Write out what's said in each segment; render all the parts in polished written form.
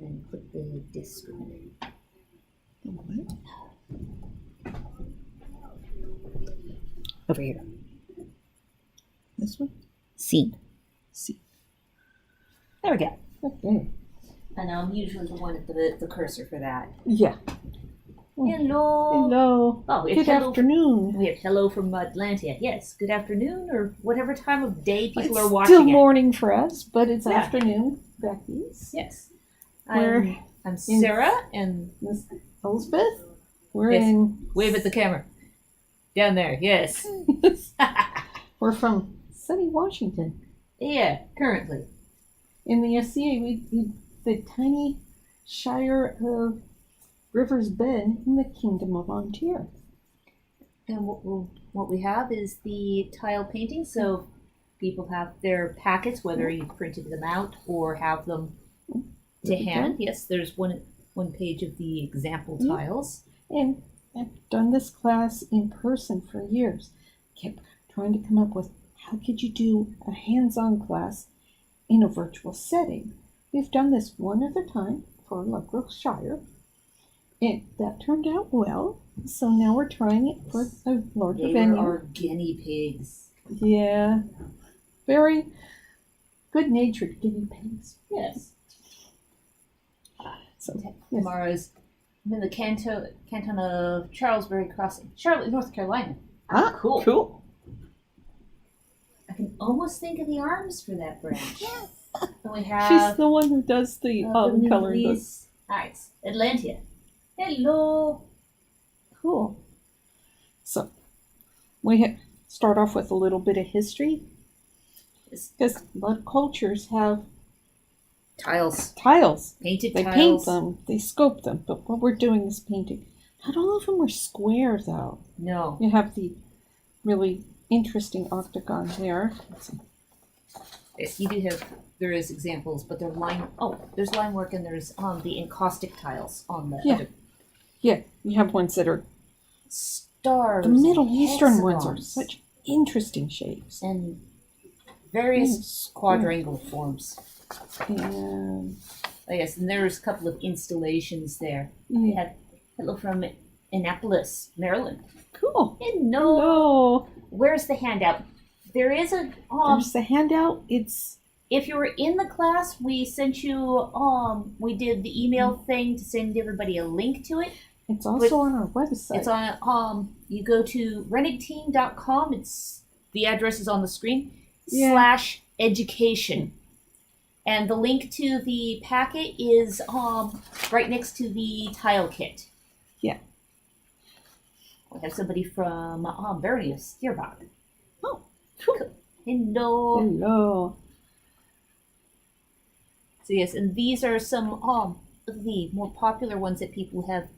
and put the disc on it. What? Over here. This one? Scene. See. There we go. Okay. And I'm usually the one at the cursor for that. Yeah. Hello. Hello. Oh, Good afternoon. We have hello from Atlantia. Yes, good afternoon, or whatever time of day people are It's watching still it. morning for us, but it's Yeah. afternoon back east. Yes. We're I'm Sarah, and Miss Elizabeth. We're Yes. in. wave at the camera. Down there, yes. We're from sunny Washington. Yeah, currently. In the SCA, we the tiny shire of Rivers Bend in the Kingdom of Ontario. And what we have is the tile painting, so people have their packets, whether you printed them out or have them to hand. Yes, there's one page of the example Yeah. tiles. And I've done this class in person for years. Kept trying to come up with how could you do a hands-on class in a virtual setting. We've done this one other time for Ludgrove Shire. And that turned out well. So now we're trying it for a larger They venue. were our guinea pigs. Yeah. Very good-natured guinea pigs. Yes. So yes. Tomorrow's I'm in the canton of Charlesbury Crossing, Charlotte, North Carolina. Ah, Cool. Cool. I can almost think of the arms for that branch. And we She's have the one who does the the coloring book. Alright, Atlantia. Hello. Cool. So, we start off with a little bit of history because a lot of cultures have Tiles. tiles. Painted They tiles. paint them, they sculpt them, but what we're doing is painting. Not all of them are square, though. No. You have the really interesting octagon there. Let's see. Yes, you do have, there is examples, but there's line work and there's the encaustic tiles on the Yeah. Yeah, you have ones that are stars. the Middle and Eastern ones are hexagons, such interesting shapes. and various quadrangle forms. And Oh yes, and there's a couple of installations there. We yeah, have hello from Annapolis, Maryland. cool. Hello. Hello. Where's the handout? There is a There's the handout. It's if you were in the class, we sent you we did the email thing to send everybody a link to it. It's also on our website. It's on you go to renegteam.com. It's the address is on the screen Yeah. /education. And the link to the packet is right next to the tile kit. Yeah. We have somebody from Barony of Stierbach. Oh, cool. Hello. Hello. So yes, and these are some of the more popular ones that people have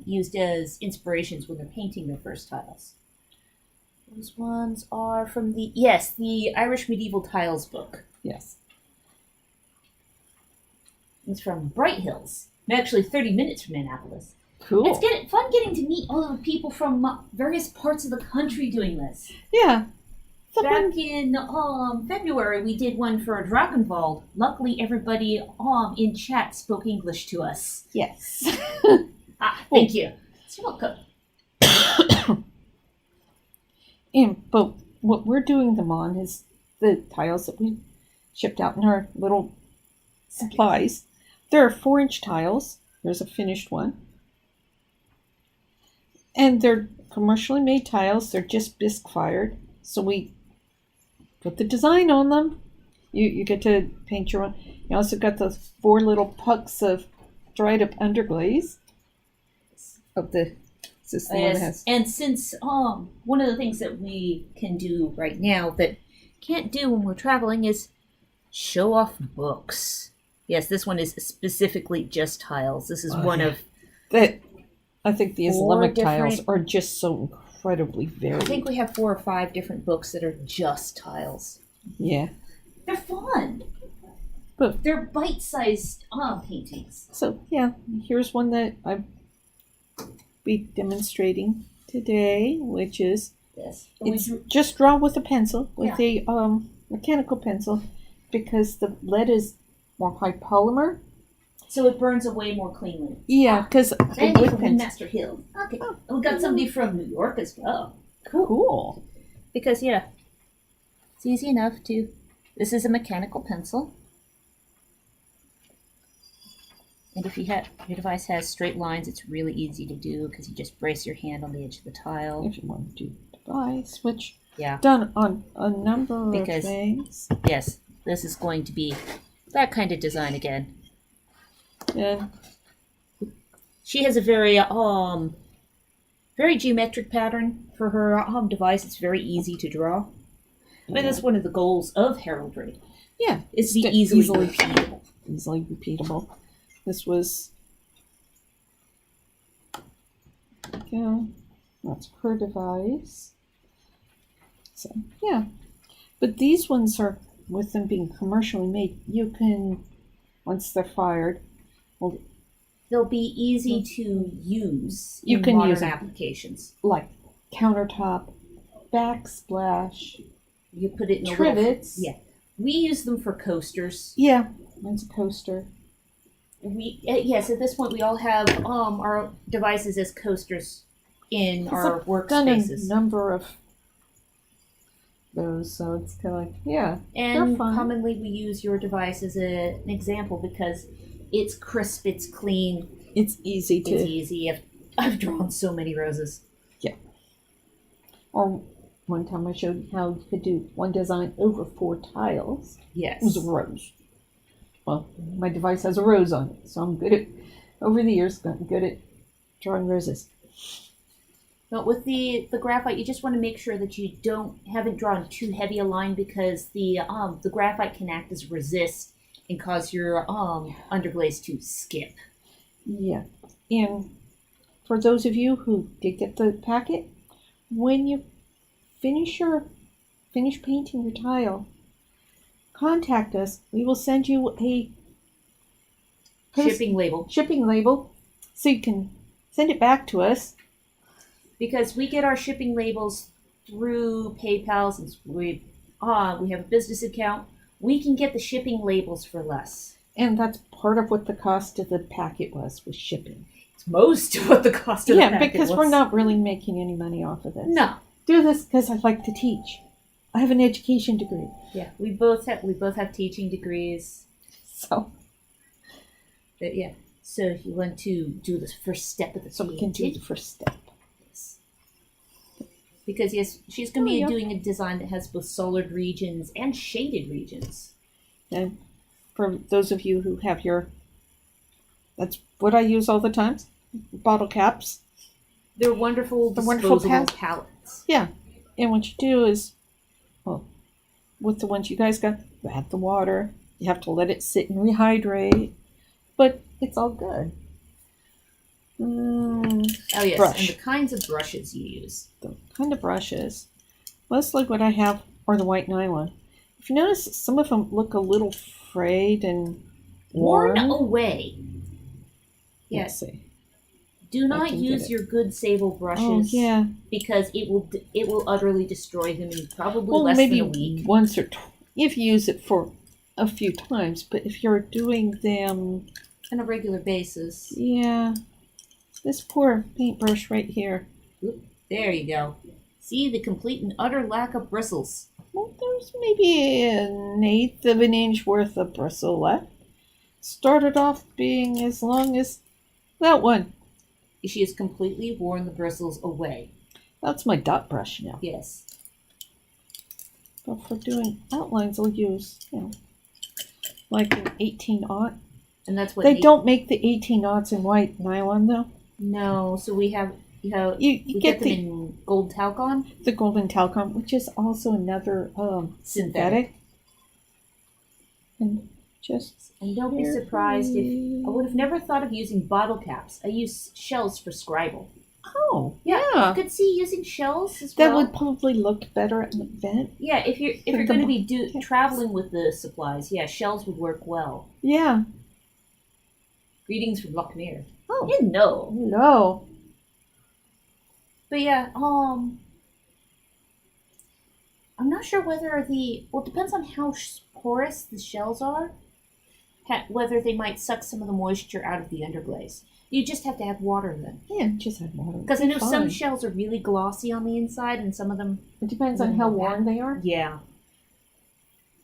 used as inspirations when they're painting their first tiles. Those ones are from the Irish Medieval Tiles book. Yes. It's from Bright Hills. Actually, 30 minutes from Annapolis. Cool. It's fun getting to meet all of the people from various parts of the country doing this. Yeah. Back in February, we did one for Dragonwald. Luckily, everybody in chat spoke English to us. Yes. Thank you. You're welcome. But what we're doing them on is the tiles that we shipped out in our little supplies. There are 4-inch tiles. There's a finished one. And they're commercially made tiles. They're just bisque fired. So we put the design on them. You get to paint your own. You also got those 4 little pucks of dried up underglaze. Of the this the one that has. And since one of the things that we can do right now that can't do when we're traveling is show off books. Yes, this one is specifically just tiles. This is one of that. I think the 4 Islamic tiles different- are just so incredibly varied. I think we have 4 or 5 different books that are just tiles. Yeah. They're fun. But They're bite-sized paintings. so yeah, here's one that I'll be demonstrating today, which is Yes. it's just draw with a pencil, with a mechanical pencil, because the lead is more high polymer, So it burns away more cleanly. Yeah, because the Sandy wood from pens. Windmaster Hill. Okay. Oh, And we got somebody from New York as well. Cool. Cool. Because, yeah, it's easy enough to. This is a mechanical pencil. And if your device has straight lines, it's really easy to do because you just brace your hand on the edge of the tile. If you want to do device, which Yeah. done on a number Because- of things. Yes, this is going to be that kind of design again. And She has a very geometric pattern for her device. It's very easy to draw. I mean, that's one of the goals of heraldry. yeah, Is the Sti- easily easily- repeatable. easily repeatable. This was. Yeah, that's her device. So yeah, but these ones are, with them being commercially made, you can, once they're fired, They'll be easy to use You in can modern use 'em. applications. like countertop, backsplash, You put it in a little. trivets. Yeah, we use them for coasters. Yeah, mine's a coaster. Yes, at this point we all have our devices as coasters in our I've done a workspaces. number of those, so it's kind of like, yeah, And they're fun. commonly we use your device as an example because it's crisp, it's clean, it's easy it's to. easy. I've drawn so many roses. Or one time I showed you how you could do one design over 4 tiles. Yes. It was a rose. Well, my device has a rose on it, so I'm good at, over the years, gotten good at drawing roses. But with the graphite, you just want to make sure that you haven't drawn too heavy a line because the graphite can act as resist and cause your underglaze to skip. Yeah. And for those of you who did get the packet, when you finish painting your tile, contact us. We will send you a Shipping label. shipping label so you can send it back to us. Because we get our shipping labels through PayPal since we have a business account. We can get the shipping labels for less. And that's part of what the cost of the packet was shipping. It's most of what the cost of the Yeah, packet because was. we're not really making any money off of this. No. Do this because I like to teach. I have an education degree. Yeah, we both have teaching degrees. So But yeah. So you want to do the first step of the we can do the first step. Yes. Because yes, she's going to be Oh, yeah. doing a design that has both solid regions and shaded regions. And for those of you who have that's what I use all the time, bottle caps. They're wonderful The disposable wonderful palettes. Yeah. And what you do is, well, with the ones you guys got, you add the water. You have to let it sit and rehydrate. But it's all good. Oh yes, Brush. and the kinds of brushes you use. The kind of brushes. Most like what I have are the white nylon. If you notice, some of them look a little frayed and Worn worn. away. Let's Yes. see. Do not can get use it. your good sable brushes. Oh yeah. Because it will utterly destroy them in probably Well, less maybe than a week. once or if you use it for a few times. But if you're doing them, On a regular basis. yeah. This poor paintbrush right here. There you go. See the complete and utter lack of bristles. Well, there's maybe an eighth of an inch worth of bristle left. Started off being as long as that one. She has completely worn the bristles away. That's my dot brush now. Yes. But for doing outlines, I'll use, like an 18-aught. And that's what They don't make the 18-aughts in white nylon, though. No, so we have You we get get them the, in gold talcon. the golden talcum, which is also another synthetic. And just And don't be surprised if I would have never thought of using bottle caps. I use shells for scribble. Oh, Yeah. yeah. I could see using shells as That well. would probably look better at an event. Yeah, if you're The going to be caps. traveling with the supplies, yeah, shells would work well. Yeah. Greetings from Lochmere. Oh, No. hello. But yeah, I'm not sure whether it depends on how porous the shells are. whether they might suck some of the moisture out of the underglaze. You just have to have water in them. Yeah, just add water. Because I know some Fine. shells are really glossy on the inside, and some of them, It depends on how worn they are. yeah.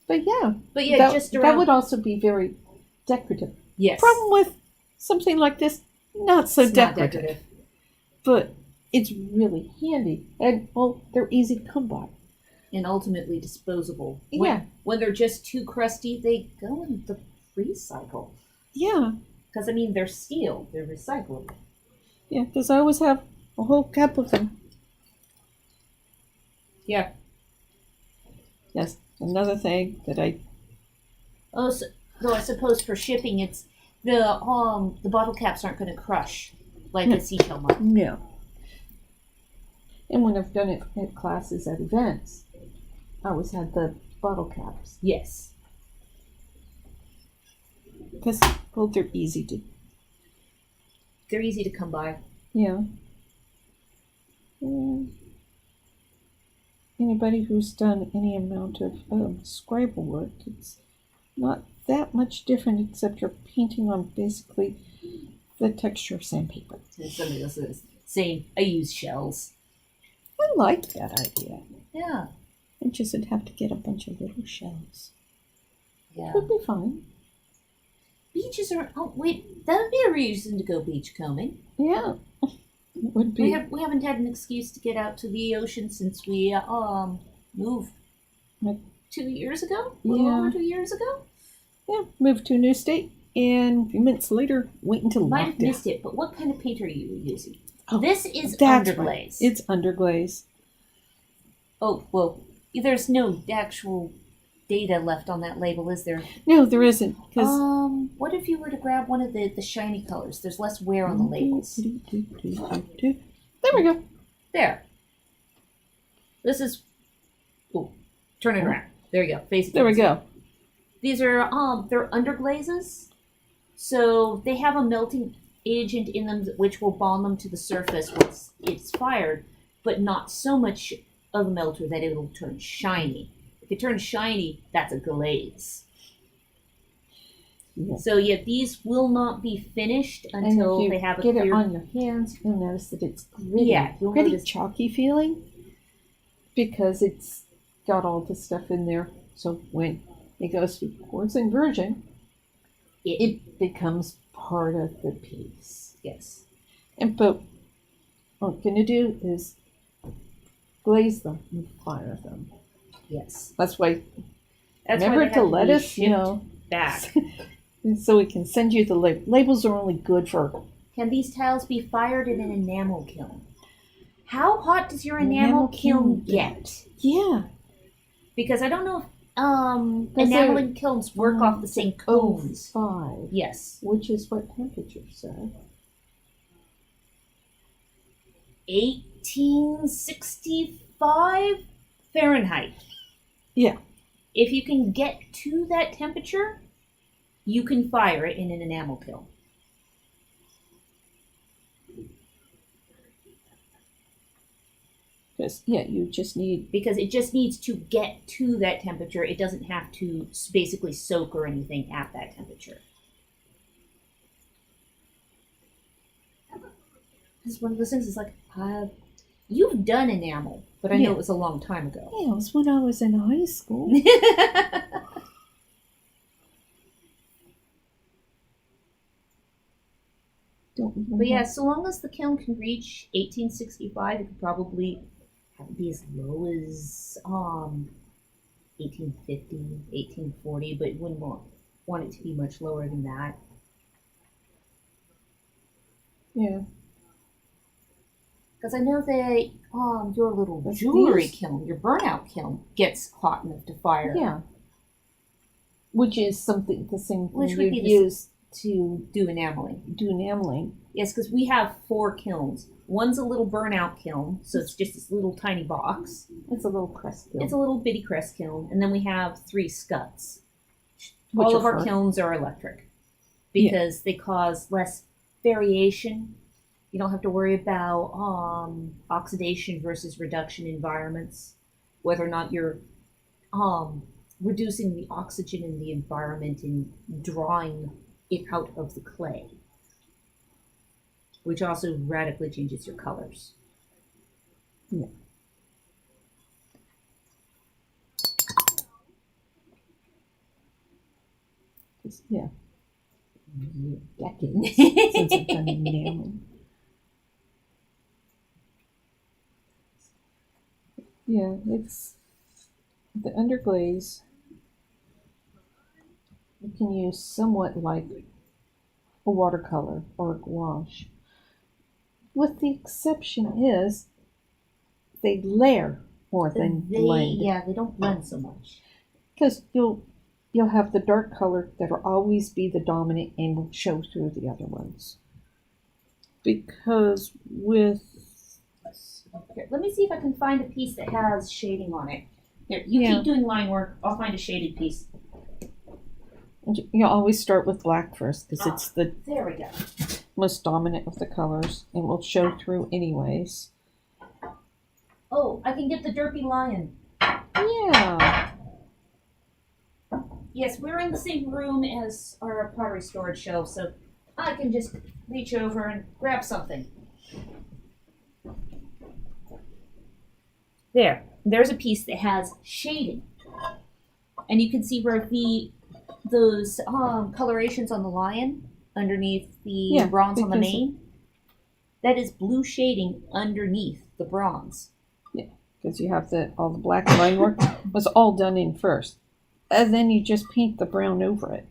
But yeah, But yeah, that, just that around. would also be very decorative. Yes. Problem with something like this, not so It's not decorative, but it's really handy. And, well, they're easy to come by. And ultimately disposable. Yeah. When they're just too crusty, they go in the recycle. Yeah, Because, I mean, they're steel, they're recyclable. yeah, because I always have a whole cup of them. Yeah. Yes, another thing that I, Oh, so, though I suppose for shipping, it's the bottle caps aren't going to crush like No. a seashell might. no. And when I've done it at classes at events, I always had the bottle caps. Yes. Because, well, they're easy to, They're easy to come by. yeah. Mm. Anybody who's done any amount of scribble work, it's not that much different except you're painting on basically the texture of sandpaper. And somebody else is saying, I use shells. I like that idea. Yeah. I just would have to get a bunch of little shells. Yeah. Would be fine. Beaches are. Oh, wait. That would be a reason to go beachcombing. Yeah. It would be. We haven't had an excuse to get out to the ocean since we moved Like- 2 years ago. A little Yeah. over 2 years ago. Yeah, moved to a new state, and a few minutes later, went into Might have lockdown. missed it, but what kind of paint are you using? Oh, This is That's underglaze. right. It's underglaze. Oh well, there's no actual data left on that label, is there? No, there isn't. Because What if you were to grab one of the shiny colors? There's less wear on the labels. There we go. There. This is. Oh, turn it around. There you go. Face it. There we go. These are they're underglazes, so they have a melting agent in them which will bond them to the surface once it's fired, but not so much of a melter that it'll turn shiny. If it turns shiny, that's a glaze. Yeah. So yeah, these will not be finished And until if you they have a get clear. it on your hands, you'll notice that it's gritty. Yeah, you'll gritty, notice- chalky feeling because it's got all the stuff in there. So when it goes through quartz inversion, it becomes part of the piece. Yes. And but what we're gonna do is glaze them and fire them. Yes. That's why. That's remember why they to have let be us shipped know back. so we can send you the labels. Are only good for Can these tiles be fired in an enamel kiln? How hot does your Enamel enamel kiln kiln get? yeah. Because I don't know if Because enameling kilns work off the same cones. 05, Yes. which is what temperature said. 1865 Fahrenheit. Yeah. If you can get to that temperature, you can fire it in an enamel kiln. Because yeah, you just need Because it just needs to get to that temperature. It doesn't have to basically soak or anything at that temperature. It's one of those things. It's like, you've done enamel, but I know Yeah. it was a long time ago. yeah, it was when I was in high school. Don't even But yeah, have- so long as the kiln can reach 1865, it could probably have it be as low as 1850, 1840, but you wouldn't want it to be much lower than that. yeah. Because I know that your little But jewelry these- kiln, your burnout kiln, gets hot enough to fire. Yeah. Which is something the same thing Which would you'd be the use to Do enameling. do enameling. Yes, because we have 4 kilns. One's a little burnout kiln, so it's just this little tiny box. It's a little crest It's a little bitty crest kiln, and then we have 3 scuts. Which All are of our for- kilns are electric Yeah. because they cause less variation. You don't have to worry about oxidation versus reduction environments, whether or not you're reducing the oxygen in the environment and drawing it out of the clay, which also radically changes your colors. Yeah. Yeah. Decades since I've done enamel. Yeah, it's the underglaze. You can use somewhat like a watercolor or a gouache. With the exception is they layer more than blend. Yeah, they don't blend so much. Because you'll have the dark color that'll always be the dominant and will show through the other ones. Because with Here, let me see if I can find a piece that has shading on it. Here, you Yeah. keep doing line work. I'll find a shaded piece. you always start with black first because it's the There we go. most dominant of the colors and will show through anyways. Oh, I can get the Derpy Lion. Yeah. Yes, we're in the same room as our pottery storage shelf, so I can just reach over and grab something. There's a piece that has shading, and you can see where those colorations on the lion underneath the bronze on the mane. That is blue shading underneath the bronze. Yeah, because you have all the black line work was all done in first, and then you just paint the brown over it.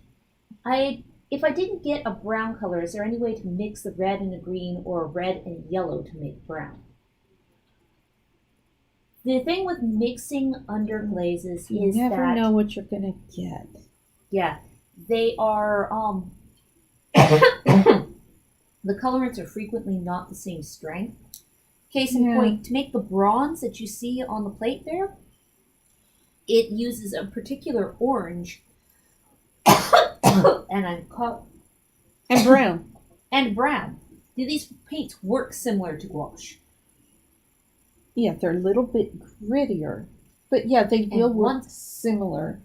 If I didn't get a brown color, is there any way to mix the red and the green or red and yellow to make brown? The thing with mixing underglazes You is never that know what you're gonna get. yeah, they are the colorants are frequently not the same strength. Case in point, to make the bronze that you see on the plate there, it uses a particular orange and brown. And brown. Do these paints work similar to gouache? Yeah, they're a little bit grittier, but yeah, they will work similar.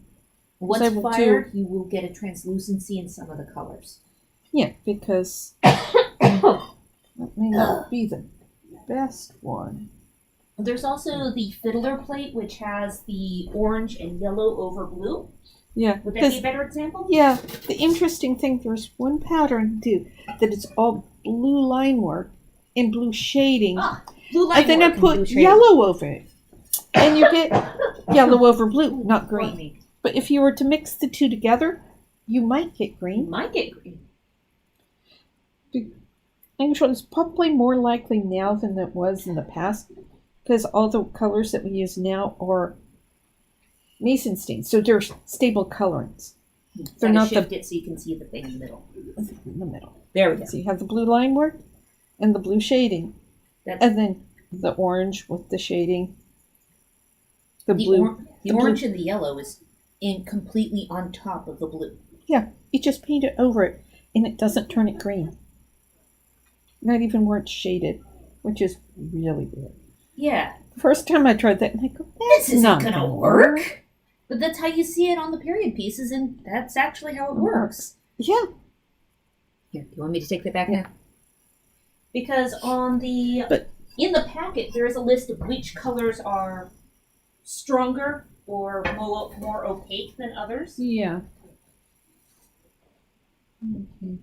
Once fired, you will get a translucency in some of the colors. Yeah, because that may not be the best one. There's also the fiddler plate, which has the orange and yellow over blue. Yeah. Would that be a better example? Yeah. The interesting thing, there's one pattern too that it's all blue line work and blue shading. Blue line and then work I put yellow over it. And you get yellow over blue, not green. But if you were to mix the two together, you might get green. You might get green. Actually, it's probably more likely now than it was in the past because all the colors that we use now are Mason stains, so they're stable colorants. They're not shift it so you can see the thing in the middle. In the middle. There we go. So you have the blue line work and the blue shading, and then the orange with the shading. The blue, the orange and the yellow is completely on top of the blue. Yeah, you just paint it over it, and it doesn't turn it green. Not even where it's shaded, which is really weird. Yeah. The first time I tried that, and I go, this isn't not gonna work. But that's how you see it on the period pieces, and that's actually how it works. Yeah. Here, do you want me to take that back now? Because in the packet, there is a list of which colors are stronger or more opaque than others. Yeah. Okay.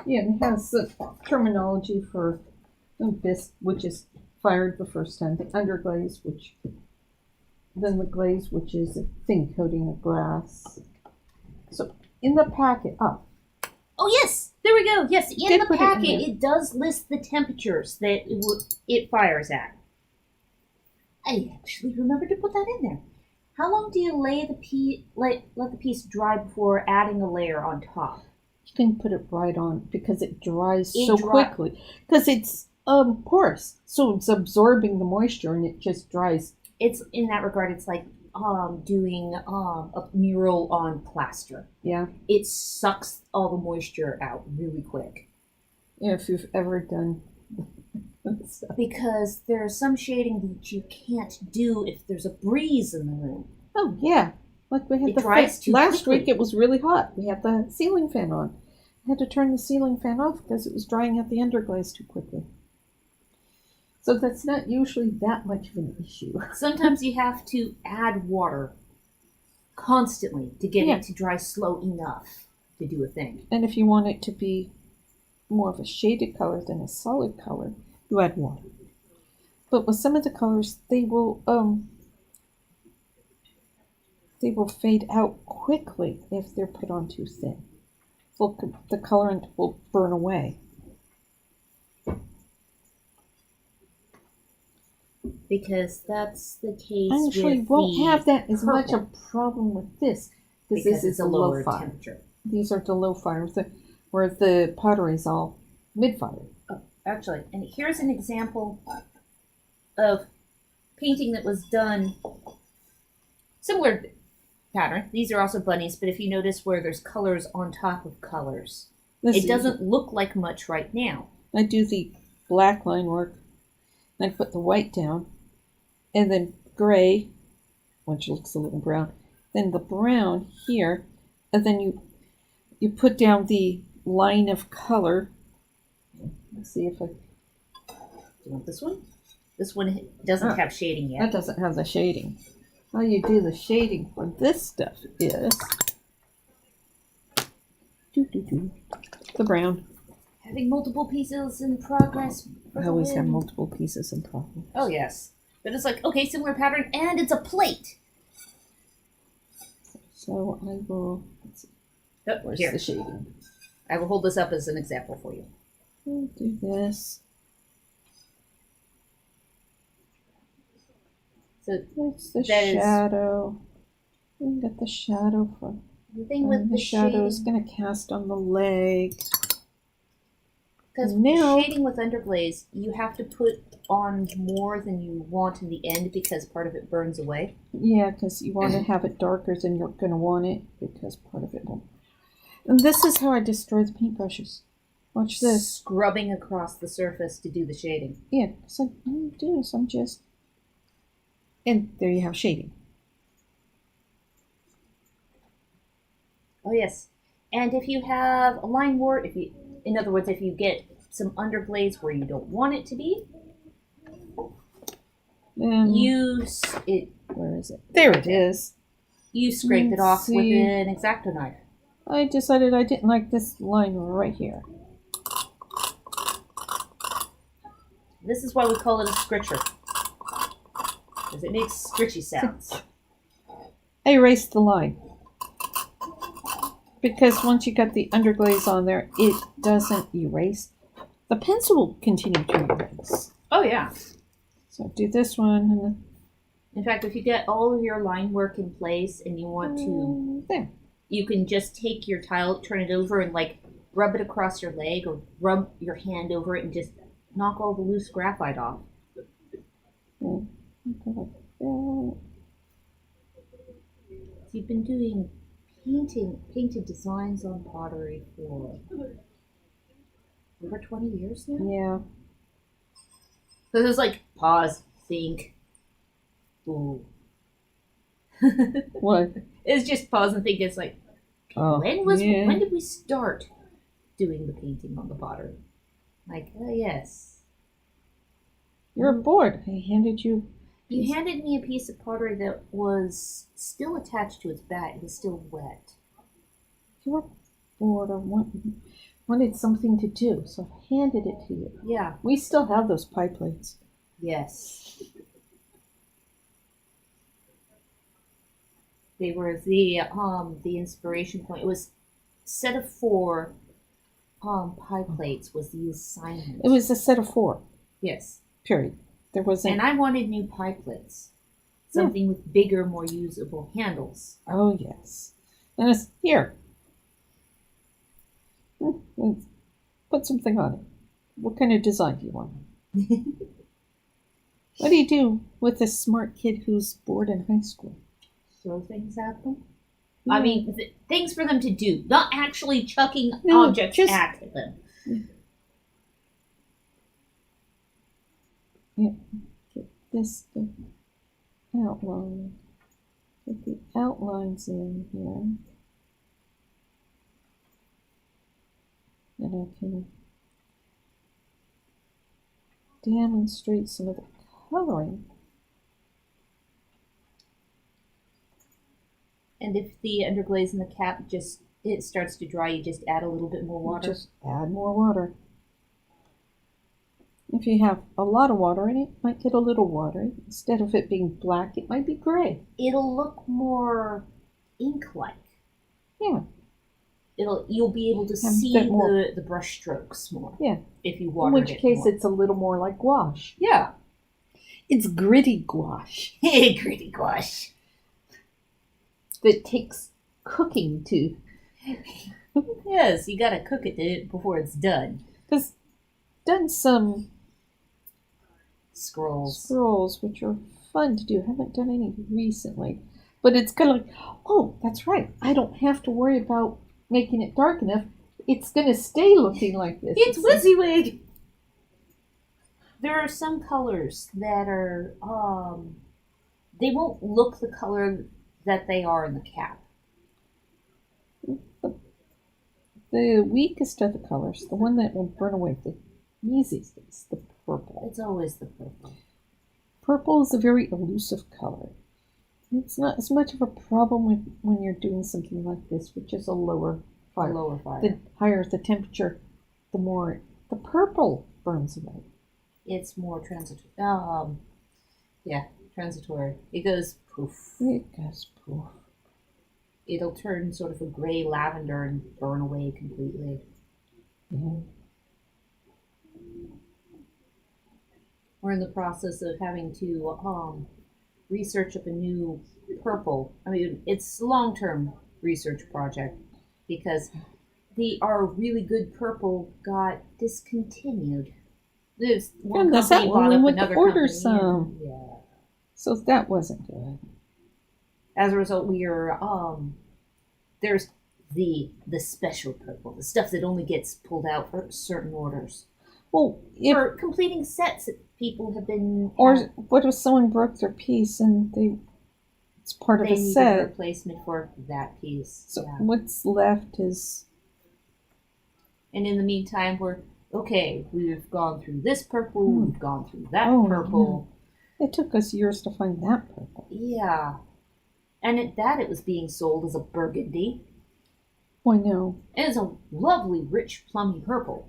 Yeah, and it has the terminology for the bisque, which is fired the first time, the underglaze, then the glaze, which is a thin coating of glass. So in the packet, oh yes, there we go. Yes, in the packet, it does list the temperatures that it fires at. I actually remembered to put that in there. How long do you let the piece dry before adding a layer on top? You can put it right on because it dries so quickly. Because it's porous, so it's absorbing the moisture and it just dries. It's in that regard. It's like doing a mural on plaster. Yeah, it sucks all the moisture out really quick. Yeah, if you've ever done So- Because there's some shading that you can't do if there's a breeze in the room. Oh yeah, like we had It the dries too last quickly. week. It was really hot. We had the ceiling fan on. I had to turn the ceiling fan off because it was drying out the underglaze too quickly. So that's not usually that much of an issue. Sometimes you have to add water constantly to get Yeah. it to dry slow enough to do a thing. And if you want it to be more of a shaded color than a solid color, you add water. But with some of the colors, they will fade out quickly if they're put on too thin. The colorant will burn away. Because that's the case Actually, with won't the have that as much a purple, problem with this because this it's is a a lower low fire. temperature. These are the low fire, where the pottery is all mid fire. Actually, and here's an example of painting that was done similar pattern. These are also bunnies, but if you notice where there's colors on top of colors, it doesn't look like much right now. I do the black line work, then put the white down, and then gray, which looks a little brown, then the brown here, and then you put down the line of color. Let's see if I. Do you want this one? This one doesn't have shading yet. That doesn't have the shading. How you do the shading for this stuff is the brown. Having multiple pieces in progress. I always have multiple pieces in problem. Oh yes, but it's like okay, similar pattern, and it's a plate. So I will. Let's see. Oh, Where's here, the shading? I will hold this up as an example for you. I'll do this. So That's the That is- shadow. We got the shadow for the thing with the shadow is shading, going to cast on the leg. because now- shading with underglaze, you have to put on more than you want in the end because part of it burns away. Yeah, because you want to have it darker than you're going to want it because part of it won't. And this is how I destroy the paintbrushes. Watch this. Scrubbing across the surface to do the shading. Yeah, so I'm doing some just. And there you have shading. Oh yes, and if you have a line wart, in other words, if you get some underglaze where you don't want it to be, And use it. where is it? There it is. You scrape it Let's off with see. an X-Acto knife. I decided I didn't like this line right here. This is why we call it a scritcher, because it makes scritchy sounds. I erased the line. Because once you got the underglaze on there, it doesn't erase. The pencil will continue to erase. Oh yeah. So do this one and then In fact, if you get all of your line work in place and you want to, there. you can just take your tile, turn it over, and like rub it across your leg, or rub your hand over it, and just knock all the loose graphite off. Go like that. So you've been doing painted designs on pottery for over 20 years now? Yeah. So it's like, pause, think. Ooh. What? It's just pause and think. It's like, Oh, yeah. when did we start doing the painting on the pottery? Like, oh yes. You're bored. I handed you. You handed me a piece of pottery that was still attached to its bat. It was still wet. You were bored or wanted something to do, so I handed it to you. Yeah. We still have those pie plates. Yes. They were the inspiration point. It was set of 4 pie plates was the assignment. It was a set of 4. yes. Period. There wasn't. And I wanted new pie plates. Something with bigger, more usable handles. Oh yes. And it's here. Let's put something on it. What kind of design do you want? What do you do with a smart kid who's bored in high school? Throw things at them. Yeah. I mean, things for them to do, not actually chucking No, objects just- at them. get this to outline. Get the outlines in here. And I can demonstrate some of the coloring. And if the underglaze in the cap it starts to dry, you just add a little bit more water. Just add more water. If you have a lot of water in it, it might get a little watery. Instead of it being black, it might be gray. It'll look more ink-like. Yeah. You'll be able to Have a see bit more. the brush strokes more. Yeah. If you In watered which it case, more. it's a little more like gouache. Yeah. It's gritty gouache Hey, gritty gouache. that takes cooking to. Yes, you gotta cook it before it's done. Because done some Scrolls. scrolls, which are fun to do. Haven't done any recently. But it's kind of like, oh, that's right. I don't have to worry about making it dark enough. It's going to stay looking like this. It's WYSIWYG! There are some colors that are, they won't look the color that they are in the cap. The weakest of the colors, the one that will burn away the easiest, is the purple. It's always the purple. Purple is a very elusive color. It's not as much of a problem when you're doing something like this, which is a lower fire. Lower fire. The higher the temperature, the more the purple burns away. It's more transitory. Transitory. It goes poof. It goes poof. It'll turn sort of a gray lavender and burn away completely. Yeah. We're in the process of having to research up a new purple. I mean, it's a long-term research project because our really good purple got discontinued. There's one And that's company that one bought we up went to another order company. some. Yeah. So that wasn't good. As a result, we are there's the special purple, the stuff that only gets pulled out for certain orders. Well, For completing sets that people have been or what if someone broke their piece and it's part of they a need a set? replacement for that piece. So Yeah. what's left is And in the meantime, we've gone through this purple, we've gone through that Oh, purple. it took us years to find that purple. Yeah. And at that, it was being sold as a burgundy. Oh, I know. It was a lovely, rich, plummy purple.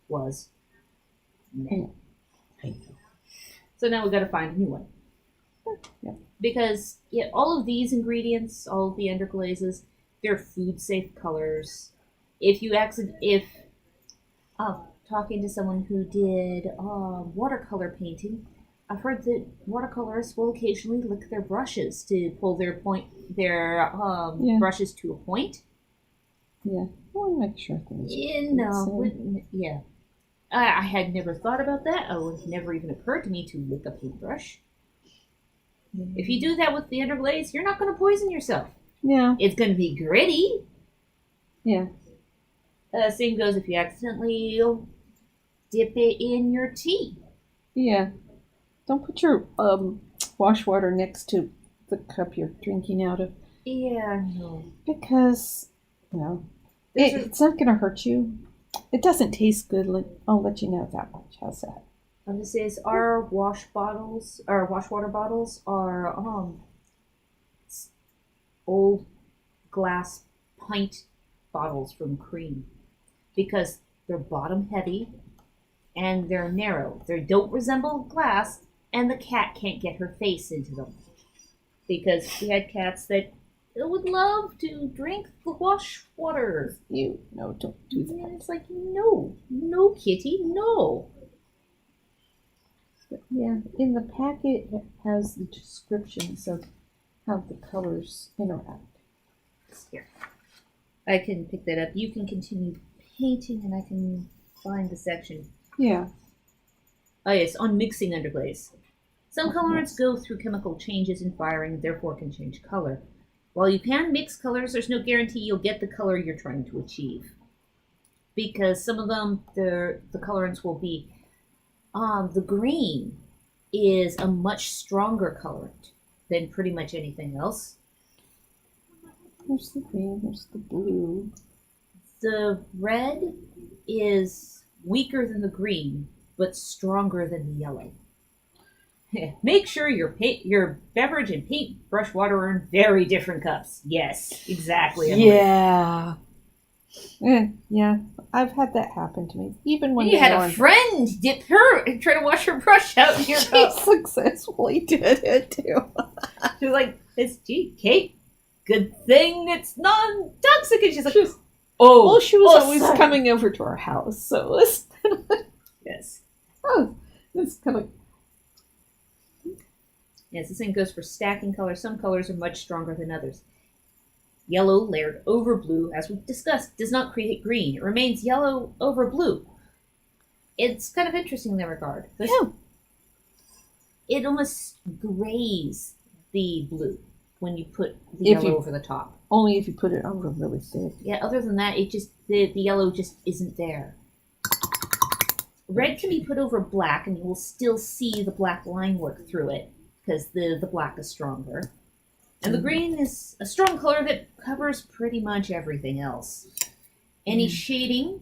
Was. I know. So now we've got to find a new one. Yeah. Because all of these ingredients, all of the underglazes, they're food safe colors. If talking to someone who did watercolor painting, I've heard that watercolorists will occasionally lick their brushes to pull their Yeah. brushes to a point. Yeah. I want to make sure things. Yeah. I had never thought about that. It would never even occurred to me to lick a paintbrush. If you do that with the underglaze, you're not going to poison yourself. Yeah. It's going to be gritty. Yeah. Same goes if you accidentally dip it in your tea. Yeah. Don't put your wash water next to the cup you're drinking out of, Yeah, no. because There's it's not going to hurt you. It doesn't taste good. I'll let you know that much. How's that? I'm just saying, our wash water bottles are old glass pint bottles from Cream, because they're bottom heavy and they're narrow. They don't resemble glass, and the cat can't get her face into them, because we had cats that would love to drink the wash water. Don't do that. And it's like, no, kitty, no. But yeah, in the packet it has the descriptions of how the colors interact. Here, I can pick that up. You can continue painting, and I can find the section. Yeah. Oh yes, on mixing underglaze. Some colorants go through chemical changes in firing, and therefore can change color. While you can mix colors, there's no guarantee you'll get the color you're trying to achieve. Because some of them, the colorants will be The green is a much stronger colorant than pretty much anything else. There's the green, there's the blue. The red is weaker than the green, but stronger than the yellow. Make sure your beverage and paintbrush water are in very different cups. Yes, exactly. Emily. Yeah. Yeah, I've had that happen to me. Even when You had a friend dip her and try to wash her brush out in your she cup. successfully did it too. She was like, "It's Kate. Good thing it's non-toxic." And she's like, "Oh, Well, she was always sorry." coming over to our house, so it was Yes. it's kind of Yes, the same goes for stacking colors. Some colors are much stronger than others. Yellow layered over blue, as we discussed, does not create green. It remains yellow over blue. It's kind of interesting in that regard. yeah. It almost grays the blue when you put the If yellow you- over the top. Only if you put it over really thick. Yeah, other than that, it just the yellow just isn't there. Red can be put over black, and you will still see the black line work through it because the black is stronger. And the green is a strong color that covers pretty much everything else. Any shading,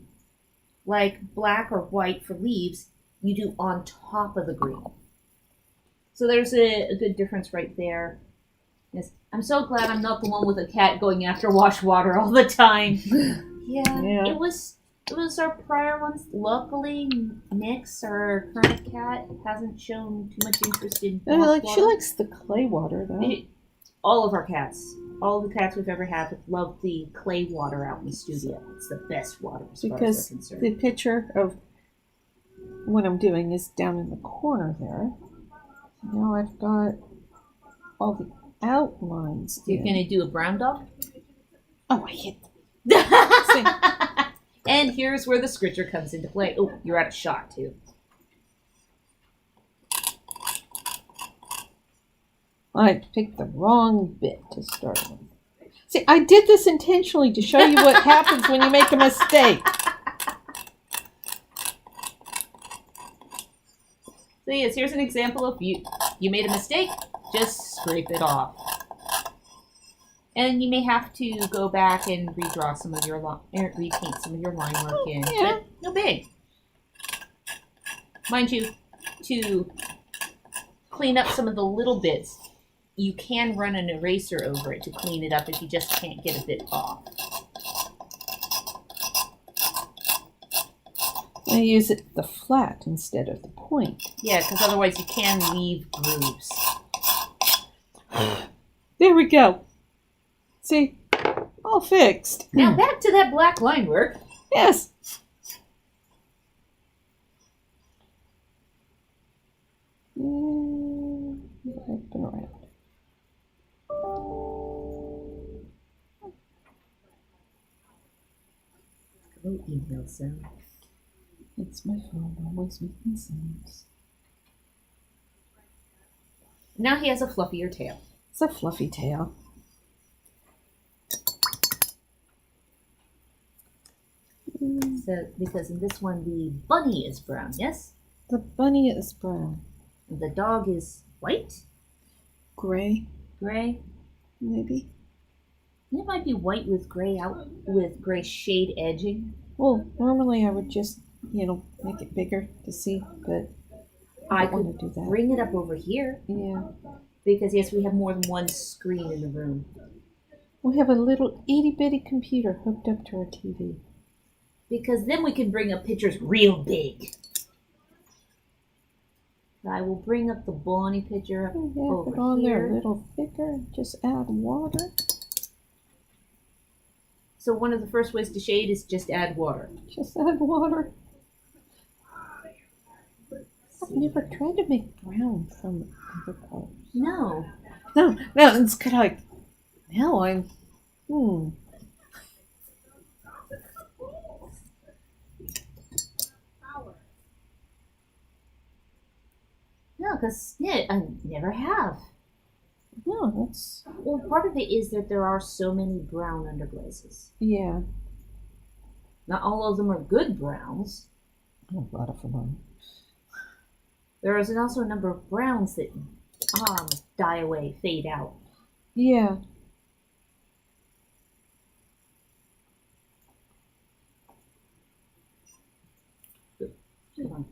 like black or white for leaves, you do on top of the green. So there's a good difference right there. Yes, I'm so glad I'm not the one with a cat going after wash water all the time. Yeah. It was our prior ones. Luckily, Nix, our current cat, hasn't shown too much interest in wash She water. likes the clay water though. All of our cats, all the cats we've ever had, love the clay water out in the studio. It's the best water as far as Because they're concerned. the picture of what I'm doing is down in the corner there. Now I've got all the outlines. You're in. going to do a brown dog? Oh, I hit. And here's where the scritcher comes into play. Oh, you're out of shot, too. I picked the wrong bit to start with. See, I did this intentionally to show you what happens when you make a mistake. So yes, here's an example of you made a mistake, just scrape it off. And you may have to go back and redraw some of your repaint some of your line work in. Yeah. But no big. Mind you, to clean up some of the little bits, you can run an eraser over it to clean it up if you just can't get a bit off. I use it the flat instead of the point. Yeah, because otherwise you can leave grooves. There we go. See, all fixed. Now back to that black line work. Yes. I've been around. Oh, email sound. It's my phone always making sounds. Now he has a fluffier tail. It's a fluffy tail. So, because in this one the bunny is brown, yes? The bunny is brown. The dog is white, Gray, gray. maybe. It might be white with gray shade edging. Well, normally I would just, make it bigger to see, but I don't want could to do that. bring it up over here Yeah. because yes, we have more than one screen in the room. We have a little itty bitty computer hooked up to our TV. Because then we can bring up pictures real big. I will bring up the bunny picture Oh, yeah, over put on there here. a little thicker. Just add water. So one of the first ways to shade is just add water. Just add water. I've never tried to make brown from other colors. No. No, it's kind of like, now I'm, No, because I never have. No, that's, Well, part of it is that there are so many brown underglazes. yeah. Not all of them are good browns. A lot of them are. There is also a number of browns that die away, fade out. Yeah. Come on.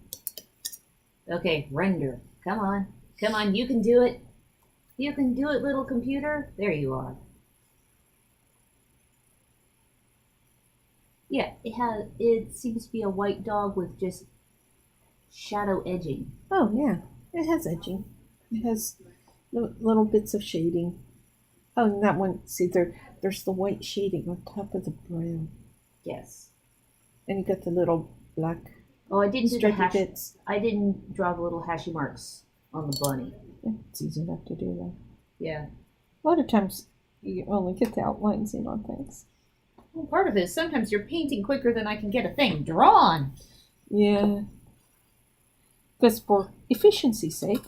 Okay, render. Come on. Come on, you can do it. You can do it, little computer. There you are. Yeah, it seems to be a white dog with just shadow edging. Oh, yeah. It has edging. It has little bits of shading. Oh, and that one, see, there's the white shading on top of the brown. Yes. And you got the little black Oh, I didn't do the stripy hash. bits. I didn't draw the little hashy marks on the bunny. Yeah, it's easy enough to do that. Yeah. A lot of times you only get the outlines in on things. Well, part of it is sometimes you're painting quicker than I can get a thing drawn. Yeah. Because for efficiency's sake,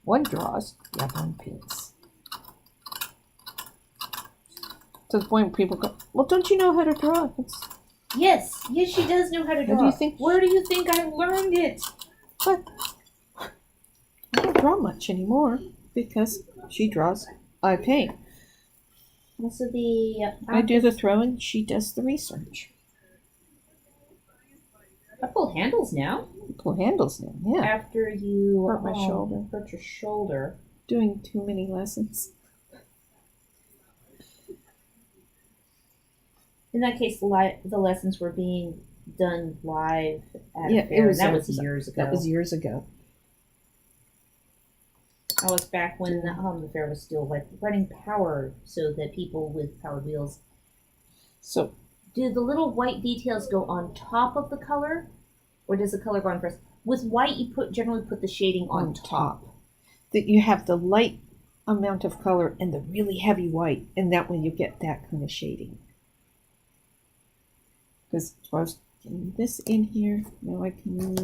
one draws, the other one paints. To the point where people go, well, don't you know how to draw? Yes, she does know how to draw. Do you think? Where do you think I learned it? But I don't draw much anymore because she draws, I paint. Also, I do the throwing, she does the research. I pull handles now. You pull handles now, yeah. After you Hurt my shoulder. Hurt your shoulder. Doing too many lessons. In that case, the lessons were being done live at Yeah, a fair. that was years ago. That was years ago. I was back when the fair was still like running power, so that people with powered wheels. So, do the little white details go on top of the color, or does the color go on first? With white, you generally put the shading on top. That you have the light amount of color and the really heavy white, and that way you get that kind of shading. Because I was getting this in here, now I can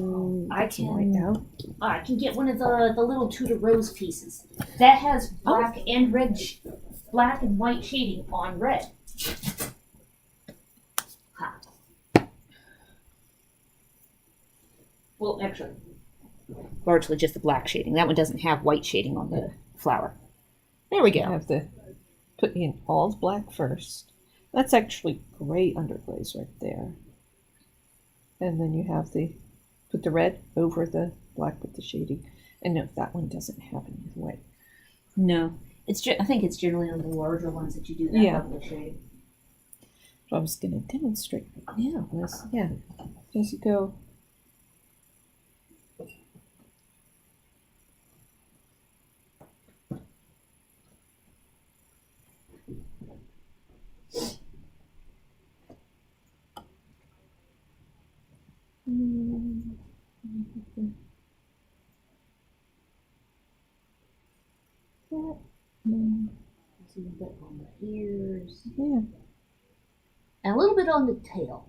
white out. I can get one of the little Tudor rose pieces that has black and red, black and white shading on red. Ha. Well, actually, largely just the black shading. That one doesn't have white shading on the flower. There we go. I have to put in all black first. That's actually gray underglaze right there. And then you have put the red over the black with the shading. And no, that one doesn't have any white. No. I think it's generally on the larger ones that you do that level of shading. What I was going to demonstrate right now was, as you go. See a bit on the ears. Yeah. And a little bit on the tail.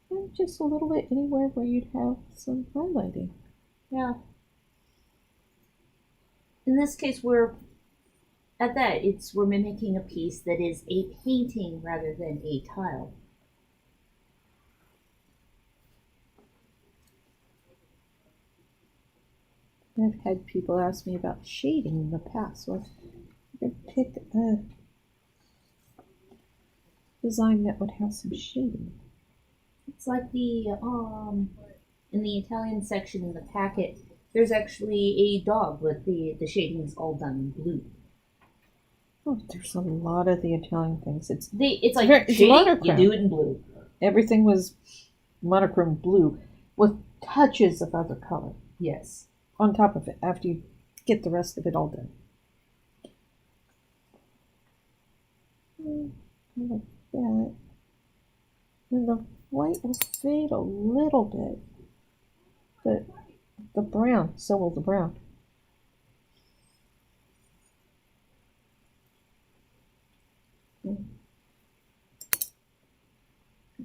And just a little bit anywhere where you'd have some highlighting. Yeah. In this case, we're mimicking a piece that is a painting rather than a tile. I've had people ask me about shading in the past. Well, I could pick a design that would have some shading. It's like in the Italian section in the packet, there's actually a dog, but the shading is all done in blue. Oh, there's a lot of the Italian things. It's like it's shading, monochrome. you do it in blue. Everything was monochrome blue with touches of other color. Yes. On top of it, after you get the rest of it all done. Like that. And the white will fade a little bit. But the brown, so will the brown.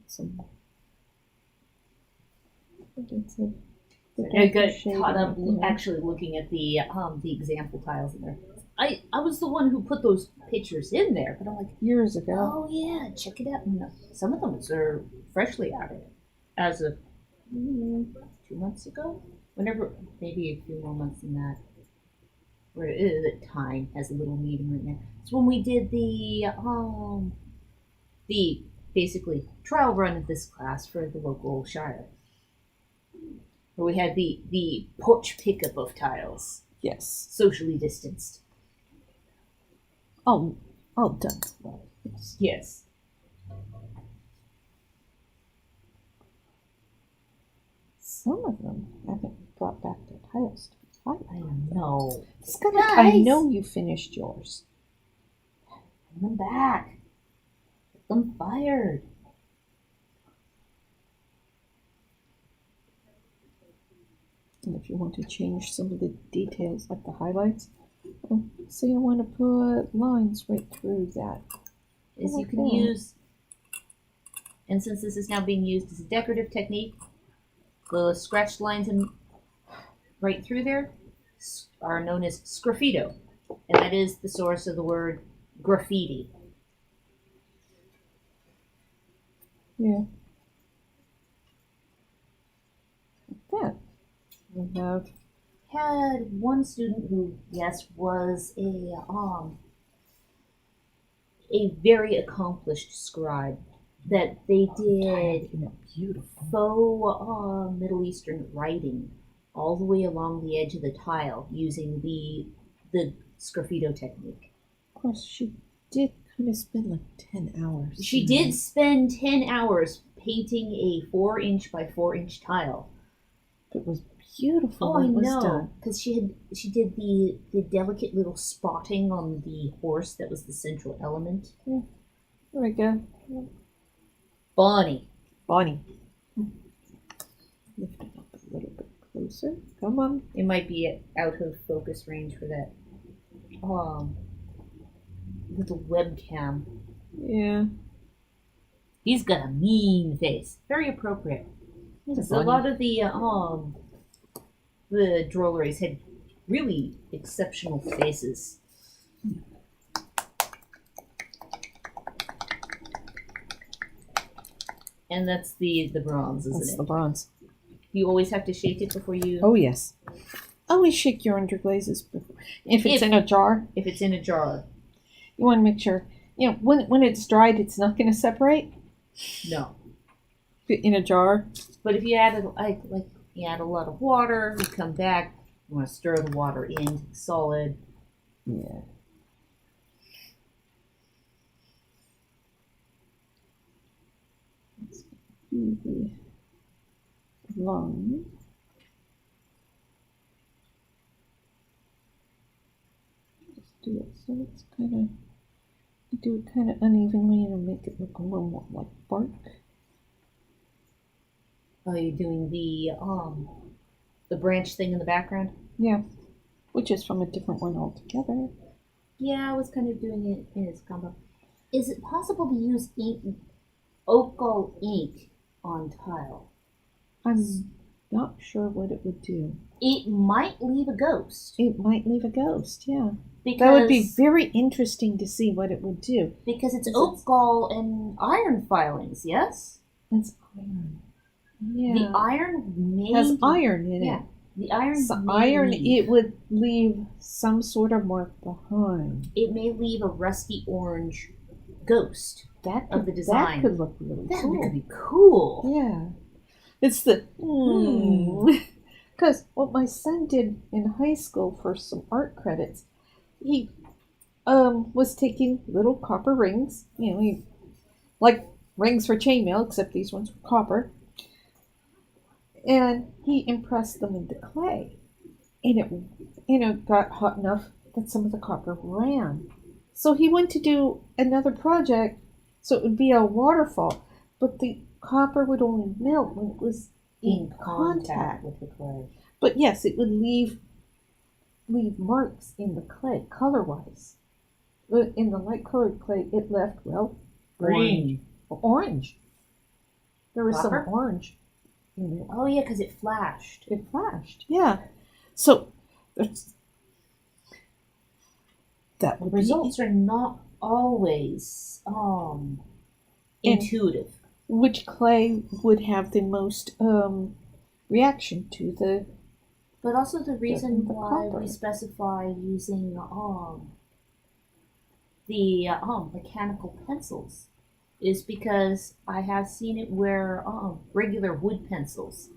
Some. I got caught up actually looking at the example tiles in there. I was the one who put those pictures in there, but I'm like, years ago. Oh yeah, check it out. And some of them are freshly added as of 2 months ago. whenever, maybe a few more months than that. Where the time has a little meeting right now. It's when we did the basically trial run of this class for the local shire. Where we had the porch pickup of tiles, Yes. socially distanced. All done well. Yes. Yes. Some of them haven't brought back their tiles to the I highlight. know. Scunnock, I Guys! know you finished yours. Bring them back. Get them fired. And if you want to change some of the details, like the highlights, say I want to put lines right through that. Is you can Okay. use, and since this is now being used as a decorative technique, the scratched lines and right through there are known as sgraffito, and that is the source of the word graffiti. Yeah. Like that. We have Had one student who, yes, was a very accomplished scribe. That they did beautiful. faux Middle Eastern writing all the way along the edge of the tile using the sgraffito technique. Of course, she did kind of spend like 10 hours. She did spend 10 hours painting a 4-inch by 4-inch tile. It was beautiful Oh, when I it was know, done. because she did the delicate little spotting on the horse that was the central element. There we go. Bonnie. Bonnie. Lift it up a little bit closer. Come on. It might be out of focus range for that little webcam. Yeah. He's got a mean face. Very appropriate. Because a lot of the drolleries had really exceptional faces. And that's the bronze, isn't That's it? the bronze. You always have to shake it before you. Oh, yes. Always shake your underglazes before. If it's in a jar, If it's in a jar, you want to make sure, when it's dried, it's not going to separate. no. In a jar. But if you add you add a lot of water, you come back, you want to stir the water in solid. Yeah. Let's do the line. Just do it so it's do it kind of unevenly and make it look a little more like bark. Are you doing the branch thing in the background? Yeah, which is from a different one altogether. Yeah, I was kind of doing it in its combo. Is it possible to use oak gall ink on tile? I'm not sure what it would do. It might leave a ghost. It might leave a ghost, yeah. Because, That would be very interesting to see what it would do. because it's oak gall and iron filings, yes? It's iron. Yeah. The iron may has iron in yeah. it. The iron So may iron, leave. it would leave some sort of mark behind. It may leave a rusty orange ghost. That Of the design. That could look really That cool. could be cool. Yeah. It's the because what my son did in high school for some art credits, he was taking little copper rings, like rings for chainmail, except these ones were copper, and he impressed them into clay, and it got hot enough that some of the copper ran. So he went to do another project, so it would be a waterfall, but the copper would only melt when it was in contact. with the clay. But yes, it would leave marks in the clay, color-wise. But in the light-colored clay, it left, Green. orange. There was Copper? some orange in it. Oh yeah, because it flashed. It flashed, yeah. So that would Results are not always intuitive. which clay would have the most reaction to the But also the reason the why copper. we specify using the mechanical pencils is because I have seen it where regular wood pencils,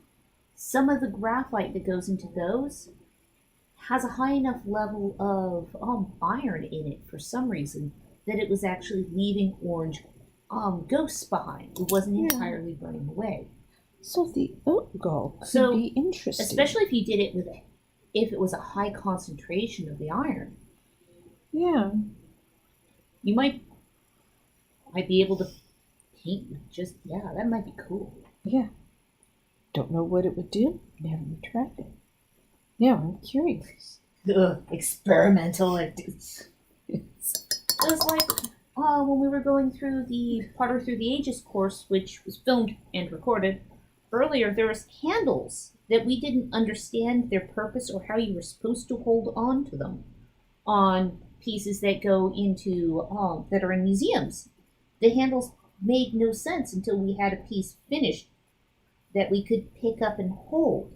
some of the graphite that goes into those has a high enough level of iron in it for some reason that it was actually leaving orange ghosts behind. It wasn't Yeah. entirely burning away. So the oat gall could So, be interesting. especially if you did it with, if it was a high concentration of the iron, Yeah. you might be able to paint with just, yeah, that might be cool. Yeah. Don't know what it would do. Never tried it. Yeah, I'm curious. Ugh, experimental. It's like when we were going through the Potter Through the Ages course, which was filmed and recorded earlier. There was handles that we didn't understand their purpose or how you were supposed to hold on to them on pieces that go into that are in museums. The handles made no sense until we had a piece finished that we could pick up and hold.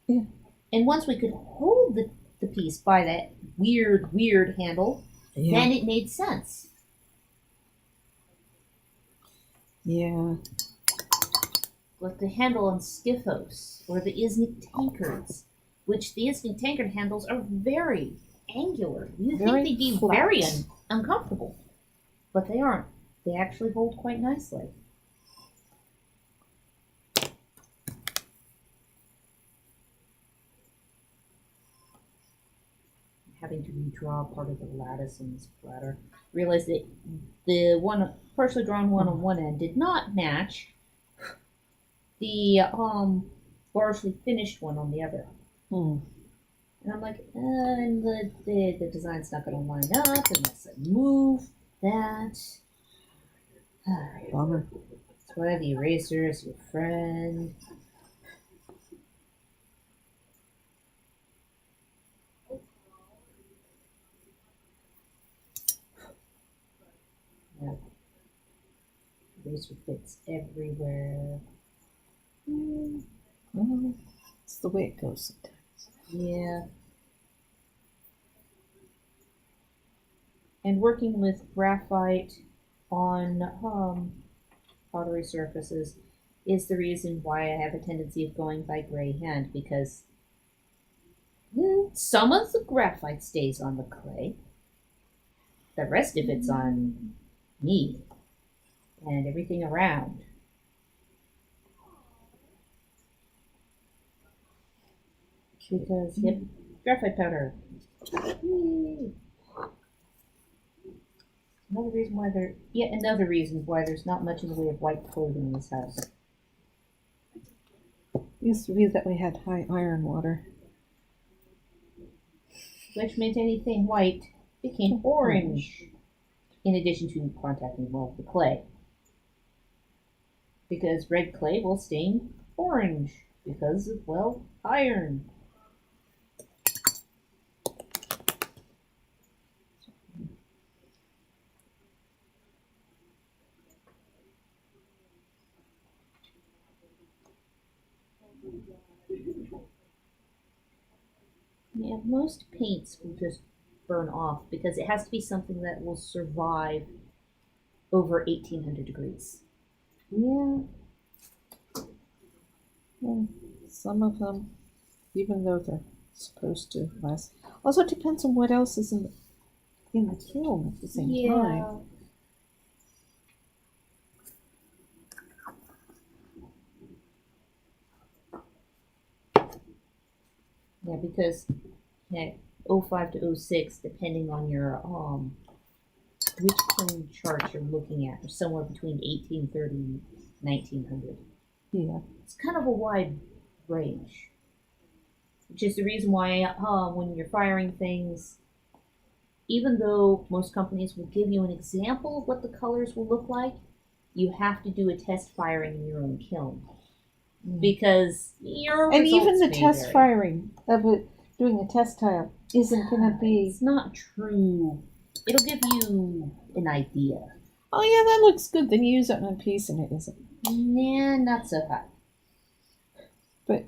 Yeah. And once we could hold the piece by that weird handle, then it made sense. Yeah. Like the handle on Skiffos or the Isnik tankards, which the Isnik tankard handles are very angular. You'd Very think they'd be flat. very uncomfortable, but they aren't. They actually hold quite nicely. Having to redraw part of the lattice in this platter. Realized that the one partially drawn one on one end did not match the partially finished one on the other. Hmm. And I'm like, and the design's not going to line up unless I move that. Bummer. That's why the eraser is your friend. Yeah. Eraser fits everywhere. Well, it's the way it goes sometimes. Yeah. And working with graphite on pottery surfaces is the reason why I have a tendency of going by gray hand, because some of the graphite stays on the clay. The rest of it's on me and everything around. Because, yep, graphite powder. Yay. Another reason why there's not much in the way of white clothing in this house. It used to be that we had high iron water. Which meant anything white became orange, in addition to contacting, well, the clay. Because red clay will stain orange because of, well, iron. Yeah, most paints will just burn off because it has to be something that will survive over 1800 degrees. Yeah. Well, some of them, even though they're supposed to last. Also, it depends on what else is in the kiln at the same time. Yeah, because 05 to 06, depending on your which kiln chart you're looking at, are somewhere between 1830 and 1900. Yeah. It's kind of a wide range, which is the reason why when you're firing things, even though most companies will give you an example of what the colors will look like, you have to do a test firing in your own kiln. Because your And even results the may test vary. firing of it, doing a test tile, isn't going to be. It's not true. It'll give you an idea. Oh yeah, that looks good. Then you use it on a piece, and it isn't. Nah, not so hot. But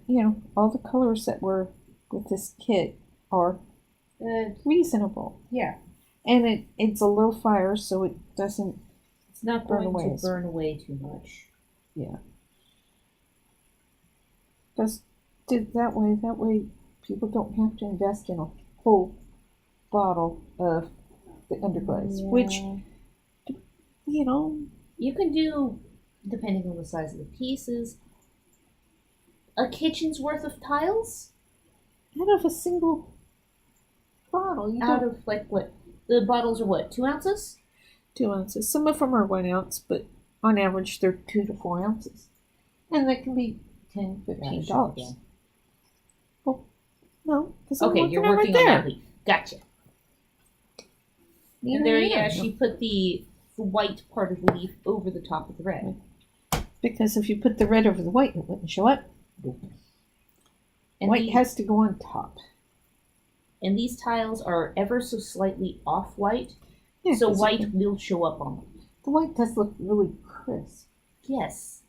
all the colors that were with this kit are Uh, reasonable. yeah, And it's a low fire, so it doesn't. it's not Burn going away. to burn away too much. Just did that way. That way, people don't have to invest in a whole bottle of the underglaze, which Yeah. You can do, depending on the size of the pieces, a kitchen's worth of tiles out of a single bottle, you out don't of like what? The bottles are what? 2 ounces? 2 ounces. Some of them are 1 ounce, but on average, they're 2 to 4 ounces, and that can be $10, $15. Well, no, because Okay, you're working on that leaf. Gotcha. And there, yeah, she put the white part of the leaf over the top of the red. Because if you put the red over the white, it wouldn't show up. And White has to go on top. And these tiles are ever so slightly off-white, Yeah, so 'cause white will show up on them. the white does look really crisp Yes.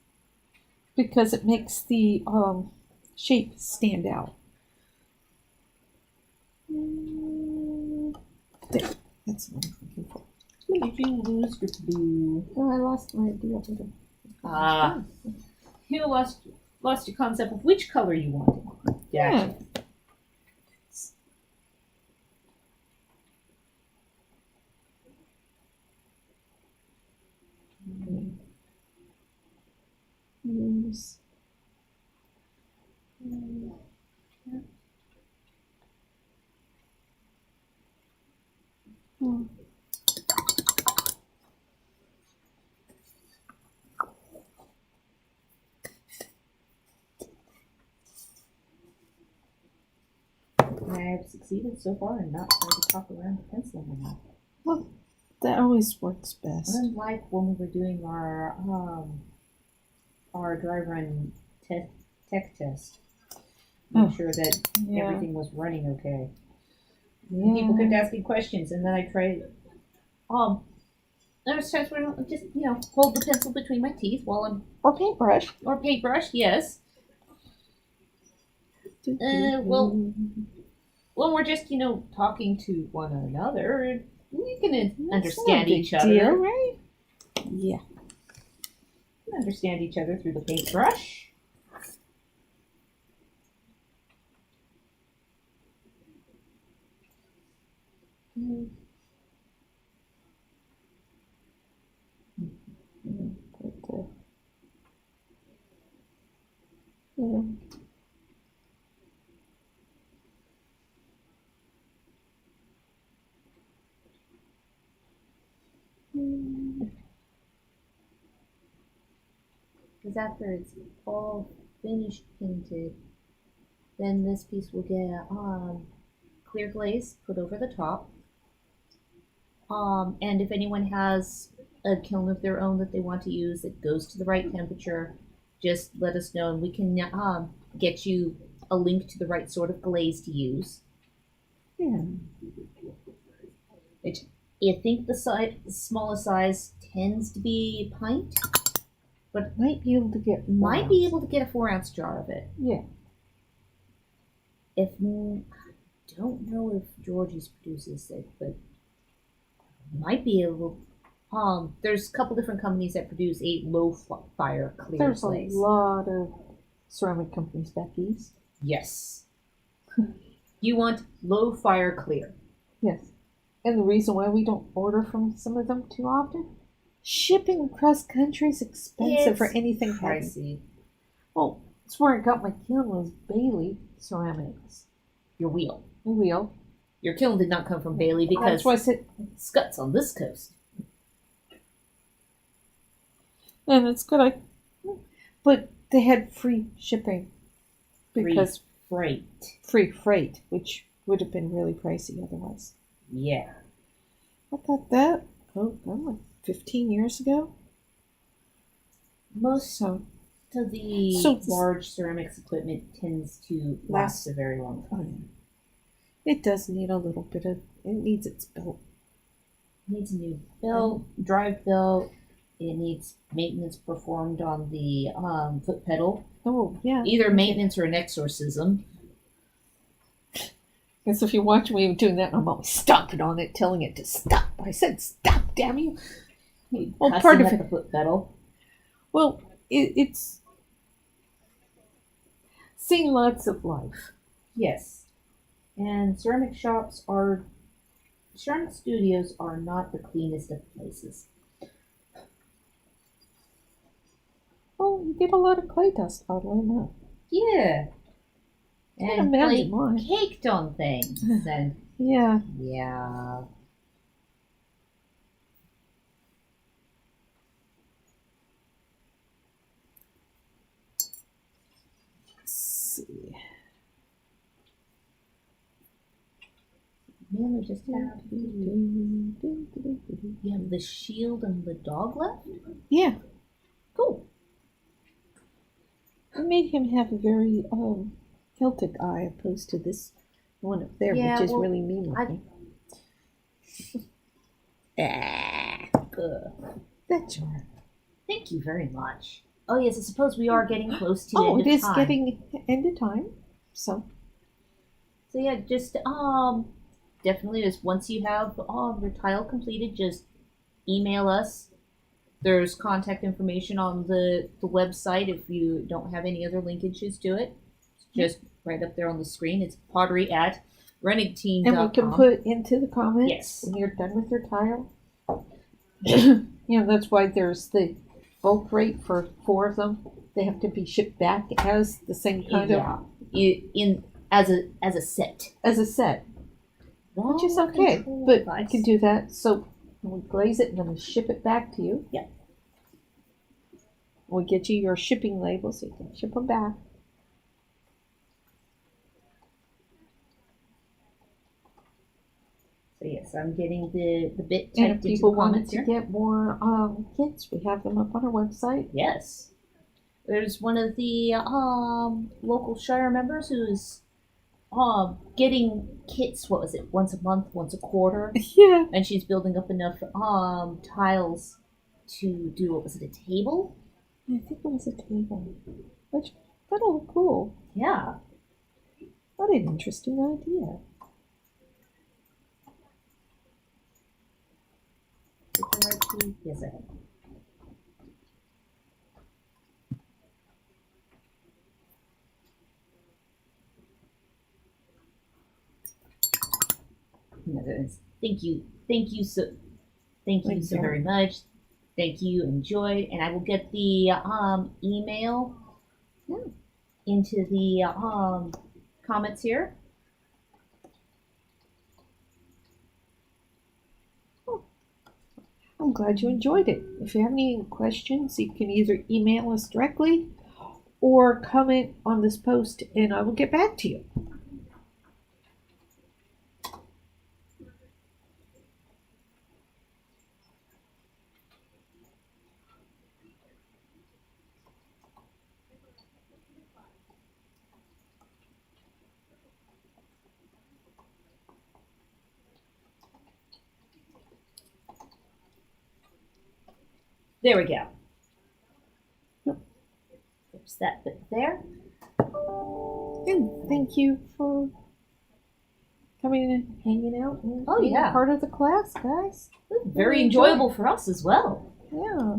because it makes the shape stand out. There, that's what I'm looking for. Did you lose your blue? No, I lost my idea. Ah. You lost your concept of which color you wanted. Yeah. Use. I have succeeded so far in not trying to talk around the pencil anymore. Well, that always works best. Unlike when we were doing our dry run tech test, make sure that everything was running okay. Yeah. People kept asking questions, and then I tried. There was times where I just hold the pencil between my teeth while I'm Or paintbrush. Yes. Well, when we're just talking to one another, we can understand each other. Deal, right? Yeah. We can understand each other through the paintbrush. Because after it's all finished painted, then this piece will get clear glaze put over the top. And if anyone has a kiln of their own that they want to use that goes to the right temperature, just let us know and we can get you a link to the right sort of glaze to use. Yeah. I think the smallest size tends to be a pint, but might be able to get a 4-ounce jar of it. Yeah. I don't know if Georgie's produces it, but might be able. There's a couple different companies that produce a low fire clear There's glaze. a lot of ceramic companies back east. Yes. You want low fire clear. Yes. And the reason why we don't order from some of them too often, shipping across country is expensive for anything pricey. Well, that's where I got my kiln was Bailey Ceramics. Your wheel. My wheel. Your kiln did not come from Bailey because that's why I said Scott's on this coast. And it's good. But they had free shipping because free freight, which would have been really pricey otherwise. Yeah. I got that. Like 15 years ago. Most of the large ceramics equipment tends to last a very long time. It does need a little bit of. It needs its belt. It needs a new belt, drive belt. It needs maintenance performed on the foot pedal. Oh yeah. Either maintenance or an exorcism. Because if you watch me doing that, I'm always stomping on it, telling it to stop. I said, stop, damn you. Well, part of Cussing it. at the foot pedal. Well, it's seen lots of life. Yes. And ceramic studios are not the cleanest of places. Oh, you get a lot of clay dust, oddly enough. Yeah. Can't And imagine clay why. caked on things. And Yeah. yeah. Let's see. Man, we just have you have the shield and the dog left? Yeah. Cool. I made him have a very Celtic eye opposed to this one up there, Yeah, which is well, really mean looking. Good. That's all right. Thank you very much. Oh yes, I suppose we are getting close to Oh, end it of is time. getting end of time. So Yeah, just definitely just once you have your tile completed, just email us. There's contact information on the website if you don't have any other linkages to it. Just right up there on the screen. It's pottery@renegteam.com. and we can put into the comments Yes. when you're done with your tile. You know, that's why there's the bulk rate for 4 of them. They have to be shipped back as the same kind of as a set. as a set, which is Wrong okay. control But device. you can do that. So we glaze it and then we ship it back to you. Yeah. We'll get you your shipping label so you can ship them back. So yes, I'm getting the bit And if typed into people the wanted comments to here. get more kits, we have them up on our website. Yes. There's one of the local Shire members who's getting kits, what was it, once a month, once a quarter? Yeah. And she's building up enough tiles to do, what was it, a table? I think it was a table. Which that'll look cool. Yeah. What an interesting idea. Is it the right key? Yes, I have. Thank you so very much. Thank you, enjoy, and I will get the email into the comments here. I'm glad you enjoyed it. If you have any questions, you can either email us directly or comment on this post and I will get back to you. There we go. There's that bit there. And thank you for coming and hanging out and Oh, being yeah. part of the class, guys. Very enjoyable for us as well. Yeah.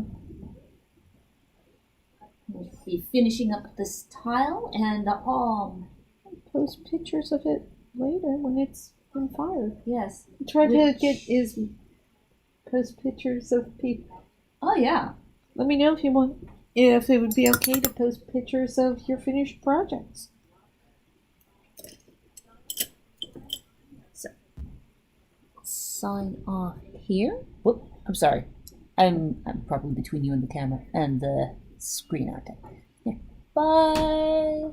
We'll be finishing up this tile and Post pictures of it later when it's been fired. yes. Try to Which- get is post pictures of people. Oh yeah. Let me know if you want, if it would be okay to post pictures of your finished projects. So sign off here. Whoop, I'm sorry. I'm probably between you and the camera and the screen, aren't I? Yeah. Bye.